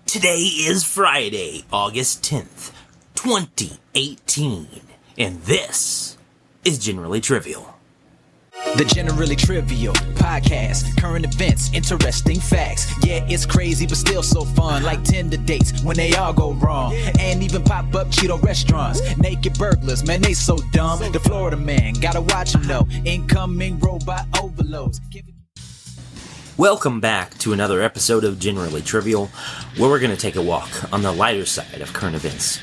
Today is Friday, August 10th, 2018, and this is Generally Trivial. The Generally Trivial podcast, current events, interesting facts. Yeah, it's crazy, but still so fun. Like Tinder dates when they all go wrong. And even pop-up Cheeto restaurants. Naked burglars, man, they so dumb. The Florida man, gotta watch him though. Incoming robot overloads. Welcome back to another episode of Generally Trivial, where we're going to take a walk on the lighter side of current events.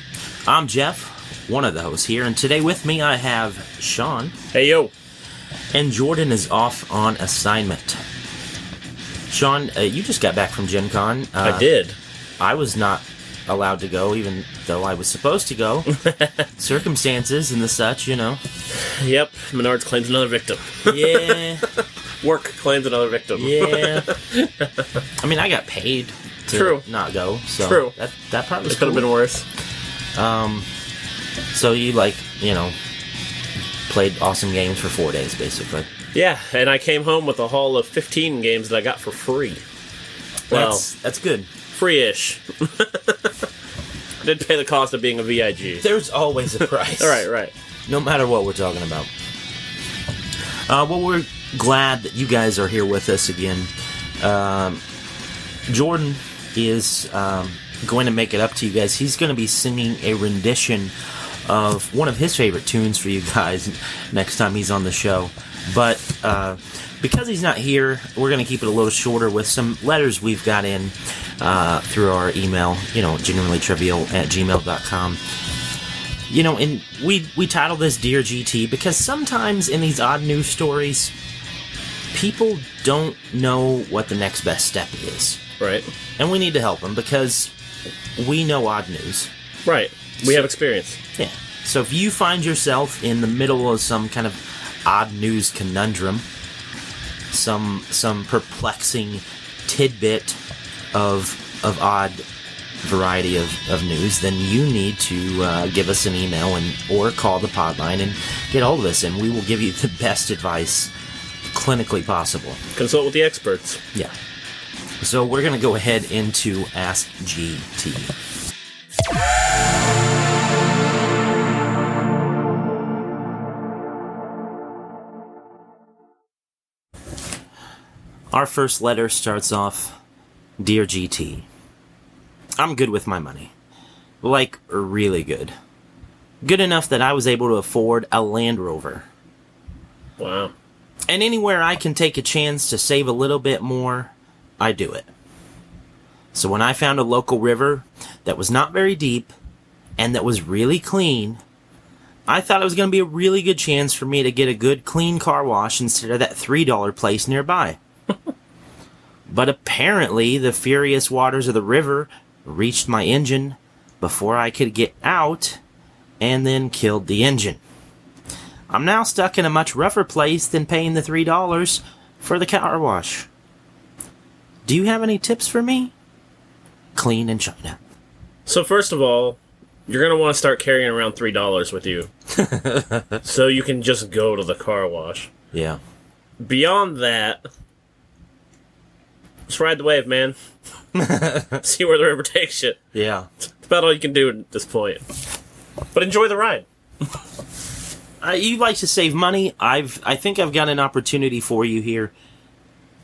I'm Jeff, one of the hosts here, and today with me I have Shawn. Hey, yo. And Jordan is off on assignment. Shawn, you just got back from Gen Con. I did. I was not allowed to go, even though I was supposed to go. Circumstances and the such, you know. Yep, Menards claims another victim. Yeah. Work claims another victim. Yeah. I mean, I got paid to not go, so True. that part was It could have been worse. So you, played awesome games for 4 days, basically. Yeah, and I came home with a haul of 15 games that I got for free. Well, That's good. Free-ish. I did pay the cost of being a VIG. There's always a price. Right. No matter what we're talking about. Well, we're glad that you guys are here with us again. Jordan is going to make it up to you guys. He's going to be singing a rendition of one of his favorite tunes for you guys next time he's on the show. But because he's not here, we're going to keep it a little shorter with some letters we've got in through our email, generallytrivial@gmail.com. And we titled this Dear GT because sometimes in these odd news stories, people don't know what the next best step is. Right. And we need to help them because we know odd news. Right. We have experience. Yeah. So if you find yourself in the middle of some kind of odd news conundrum, some perplexing tidbit of odd variety of news, then you need to give us an email or call the pod line and get hold of us, and we will give you the best advice clinically possible. Consult with the experts. Yeah. So we're going to go ahead into Ask GT. Our first letter starts off, Dear GT, I'm good with my money. Like, really good. Good enough that I was able to afford a Land Rover. Wow. And anywhere I can take a chance to save a little bit more, I do it. So when I found a local river that was not very deep and that was really clean, I thought it was going to be a really good chance for me to get a good clean car wash instead of that $3 place nearby. But apparently the furious waters of the river reached my engine before I could get out and then killed the engine. I'm now stuck in a much rougher place than paying the $3 for the car wash. Do you have any tips for me? Clean in China. So first of all, you're going to want to start carrying around $3 with you. So you can just go to the car wash. Yeah. Beyond that, just ride the wave, man. See where the river takes you. Yeah. That's about all you can do at this point. But enjoy the ride. You like to save money. I think I've got an opportunity for you here.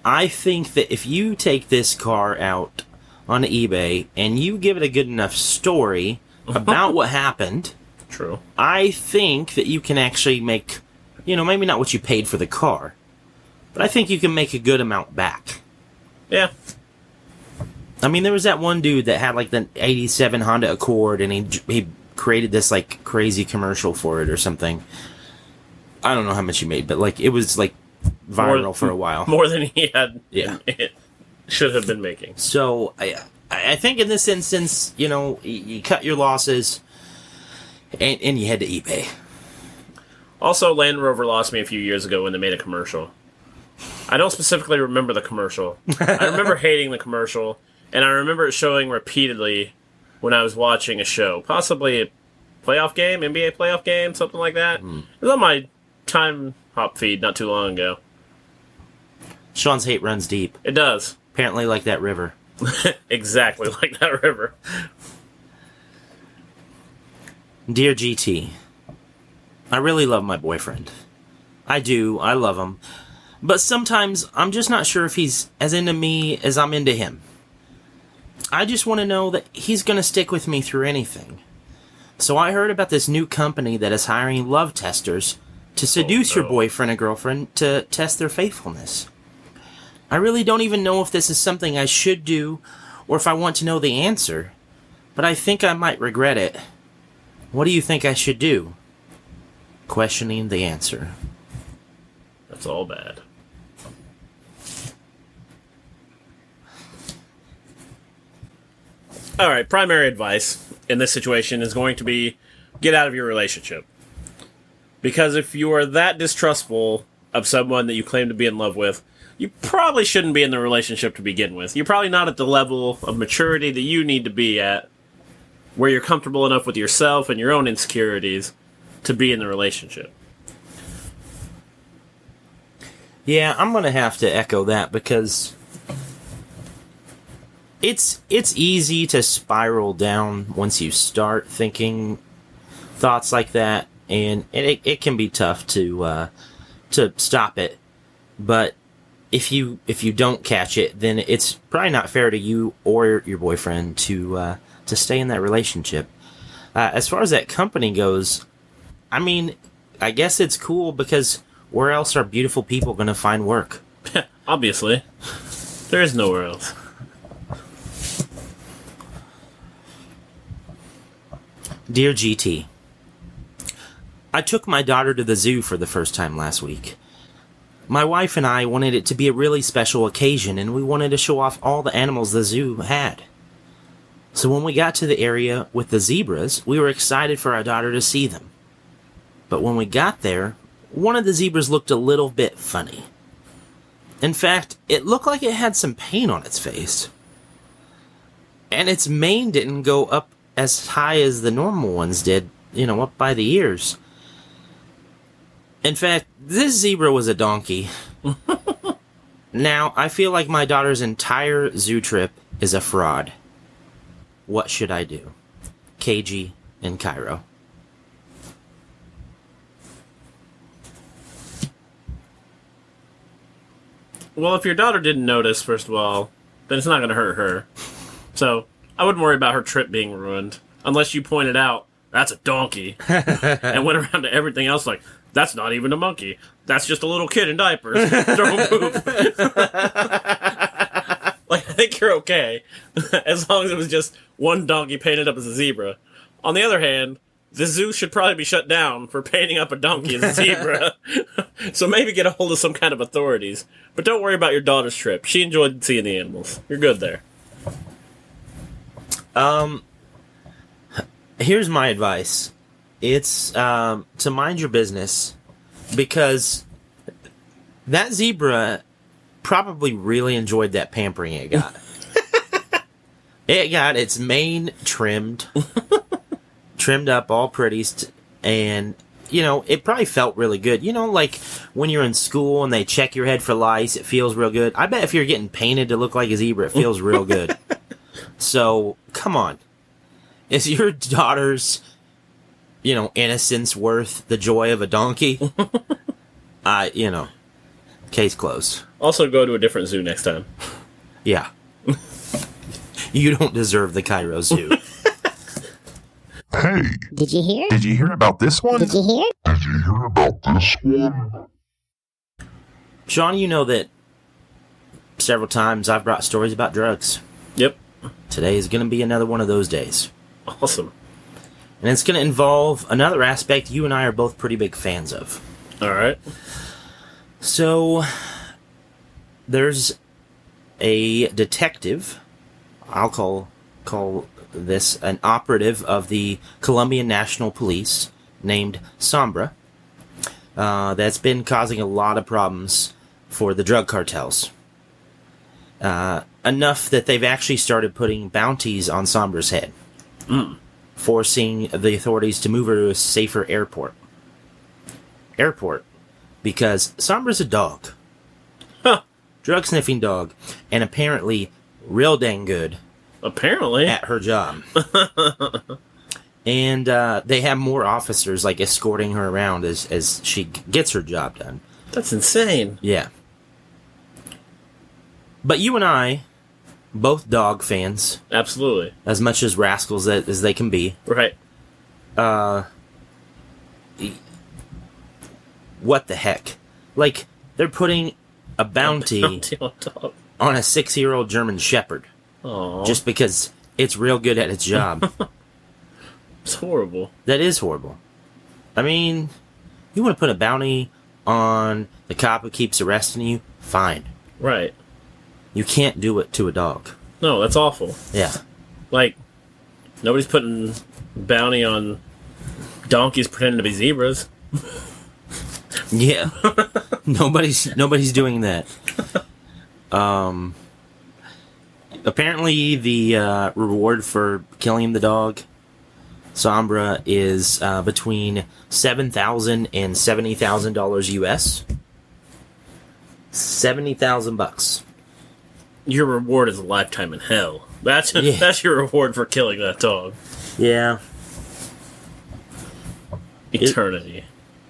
I think that if you take this car out on eBay and you give it a good enough story about what happened, True. I think that you can actually make, maybe not what you paid for the car, but I think you can make a good amount back. Yeah. I mean, there was that one dude that had the 87 Honda Accord, and he created this crazy commercial for it or something. I don't know how much he made, but it was viral for a while. More than he had. Yeah. It should have been making. So I think in this instance, you cut your losses and you head to eBay. Also, Land Rover lost me a few years ago when they made a commercial. I don't specifically remember the commercial. I remember hating the commercial, and I remember it showing repeatedly when I was watching a show. Possibly a playoff game, NBA playoff game, something like that. It was on my time hop feed not too long ago. Shawn's hate runs deep. It does. Apparently like that river. Exactly like that river. Dear GT, I really love my boyfriend. I do, I love him. But sometimes I'm just not sure if he's as into me as I'm into him. I just want to know that he's going to stick with me through anything. So I heard about this new company that is hiring love testers to seduce your boyfriend and girlfriend to test their faithfulness. I really don't even know if this is something I should do or if I want to know the answer, but I think I might regret it. What do you think I should do? Questioning the answer. That's all bad. Alright, primary advice in this situation is going to be get out of your relationship. Because if you are that distrustful of someone that you claim to be in love with, you probably shouldn't be in the relationship to begin with. You're probably not at the level of maturity that you need to be at, where you're comfortable enough with yourself and your own insecurities to be in the relationship. Yeah, I'm going to have to echo that because it's easy to spiral down once you start thinking thoughts like that, and it can be tough to stop it. But if you don't catch it, then it's probably not fair to you or your boyfriend to stay in that relationship. As far as that company goes, I mean, I guess it's cool because where else are beautiful people going to find work? Obviously. There is nowhere else. Dear GT, I took my daughter to the zoo for the first time last week. My wife and I wanted it to be a really special occasion, and we wanted to show off all the animals the zoo had. So when we got to the area with the zebras, we were excited for our daughter to see them. But when we got there, one of the zebras looked a little bit funny. In fact, it looked like it had some paint on its face. And its mane didn't go up as high as the normal ones did, up by the ears. In fact, this zebra was a donkey. Now, I feel like my daughter's entire zoo trip is a fraud. What should I do? KG in Cairo. Well, if your daughter didn't notice, first of all, then it's not going to hurt her. So, I wouldn't worry about her trip being ruined. Unless you pointed out, that's a donkey. And went around to everything else like, that's not even a monkey. That's just a little kid in diapers. Throwing poop. Like, I think you're okay. As long as it was just one donkey painted up as a zebra. On the other hand, the zoo should probably be shut down for painting up a donkey as a zebra. So maybe get a hold of some kind of authorities. But don't worry about your daughter's trip. She enjoyed seeing the animals. You're good there. Here's my advice. It's to mind your business, because that zebra probably really enjoyed that pampering it got. It got its mane trimmed up all pretty, and it probably felt really good. Like when you're in school and they check your head for lice, it feels real good. I bet if you're getting painted to look like a zebra, it feels real good. So come on. Is your daughter's, innocence worth the joy of a donkey? Case closed. Also go to a different zoo next time. Yeah. You don't deserve the Cairo Zoo. Hey! Did you hear? Did you hear about this one? Did you hear? Did you hear about this one? Shawn, you know that several times I've brought stories about drugs. Yep. Today is going to be another one of those days. Awesome. And it's going to involve another aspect you and I are both pretty big fans of. Alright. So, there's a detective, I'll call this an operative of the Colombian National Police, named Sombra, that's been causing a lot of problems for the drug cartels. Enough that they've actually started putting bounties on Sombra's head. Forcing the authorities to move her to a safer airport. Because Sombra's a dog. Huh. Drug-sniffing dog. And apparently real dang good Apparently. at her job. And they have more officers, like, escorting her around as she gets her job done. That's insane. Yeah. But you and I, both dog fans, Absolutely. as much as rascals as they can be. Right. What the heck? Like, they're putting a bounty On top. on a 6-year-old German Shepherd Aw. just because it's real good at its job. It's horrible. That is horrible. I mean, you want to put a bounty on the cop who keeps arresting you? Fine. Right. You can't do it to a dog. No, that's awful. Yeah. Like, nobody's putting bounty on donkeys pretending to be zebras. Yeah. Nobody's doing that. Apparently the reward for killing the dog, Sombra, is between $7,000 and $70,000 US. $70,000. Your reward is a lifetime in hell. That's Yeah. that's your reward for killing that dog. Yeah. Eternity.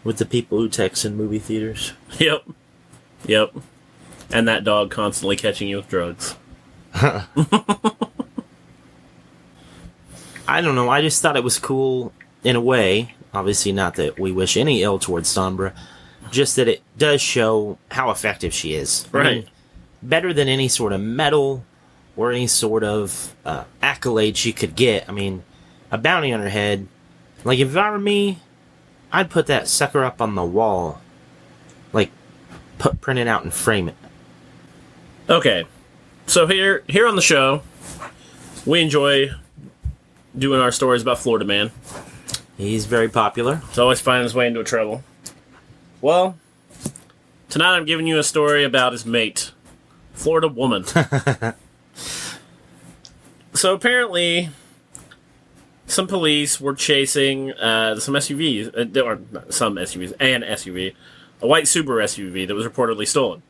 With the people who text in movie theaters. Yep. Yep. And that dog constantly catching you with drugs. I don't know. I just thought it was cool in a way. Obviously, not that we wish any ill towards Sombra. Just that it does show how effective she is. I mean, Right. better than any sort of medal or any sort of accolade she could get. I mean, a bounty on her head. Like, if I were me, I'd put that sucker up on the wall. Like, print it out and frame it. Okay. So here on the show, we enjoy doing our stories about Florida Man. He's very popular. He's always finding his way into trouble. Well, tonight I'm giving you a story about his mate, Florida woman. So apparently, some police were chasing some SUVs, or not some SUVs, an SUV, a white Subaru SUV that was reportedly stolen.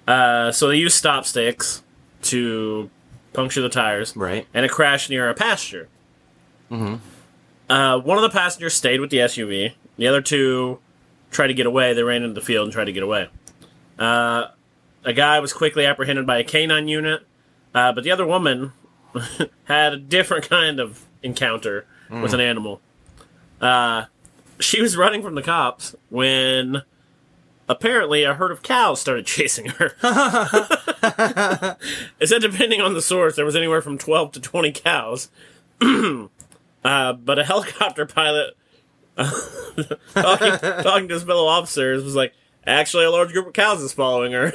So they used stop sticks to puncture the tires, Right. and it crashed near a pasture. Mm-hmm. One of the passengers stayed with the SUV. The other two tried to get away. They ran into the field and tried to get away. A guy was quickly apprehended by a canine unit, but the other woman had a different kind of encounter with an animal. She was running from the cops when apparently a herd of cows started chasing her. It said depending on the source, there was anywhere from 12 to 20 cows. But a helicopter pilot talking to his fellow officers was like, actually a large group of cows is following her.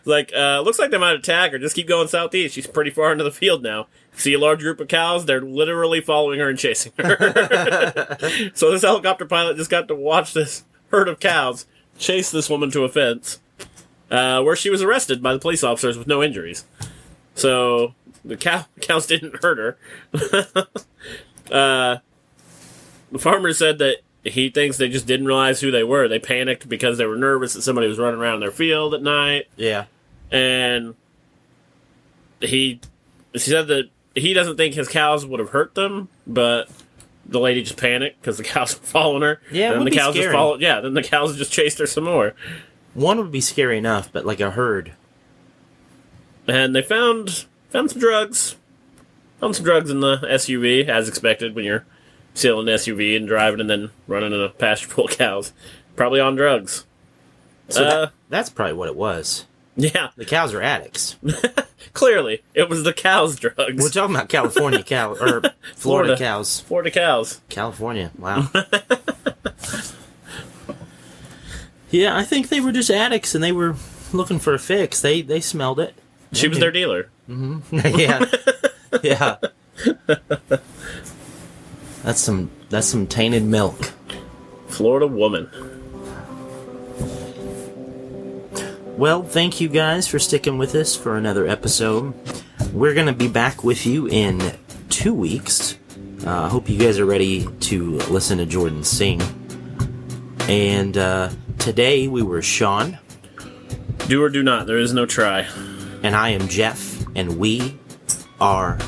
Like, looks like they might attack her. Just keep going southeast. She's pretty far into the field now. See a large group of cows? They're literally following her and chasing her. So this helicopter pilot just got to watch this herd of cows chase this woman to a fence, where she was arrested by the police officers with no injuries. So the cows didn't hurt her. The farmer said that he thinks they just didn't realize who they were. They panicked because they were nervous that somebody was running around their field at night. Yeah. And he said that he doesn't think his cows would have hurt them, but the lady just panicked because the cows were following her. Yeah, it and would the be cows scary. just followed. Yeah, then the cows just chased her some more. One would be scary enough, but like a herd. And they found some drugs. Found some drugs in the SUV, as expected when you're stealing an SUV and driving and then running in a pasture full of cows. Probably on drugs. So that's probably what it was. Yeah, The cows are addicts. clearly. It was the cows' drugs. We're talking about California cows, or Florida cows. Florida cows. California, wow. Yeah, I think they were just addicts and they were looking for a fix. They smelled it. She was their dealer. Yeah. Yeah. That's some tainted milk. Florida woman. Well, thank you guys for sticking with us for another episode. We're going to be back with you in 2 weeks. I hope you guys are ready to listen to Jordan sing. And today we were Shawn. Do or do not. There is no try. And I am Jeff. and we are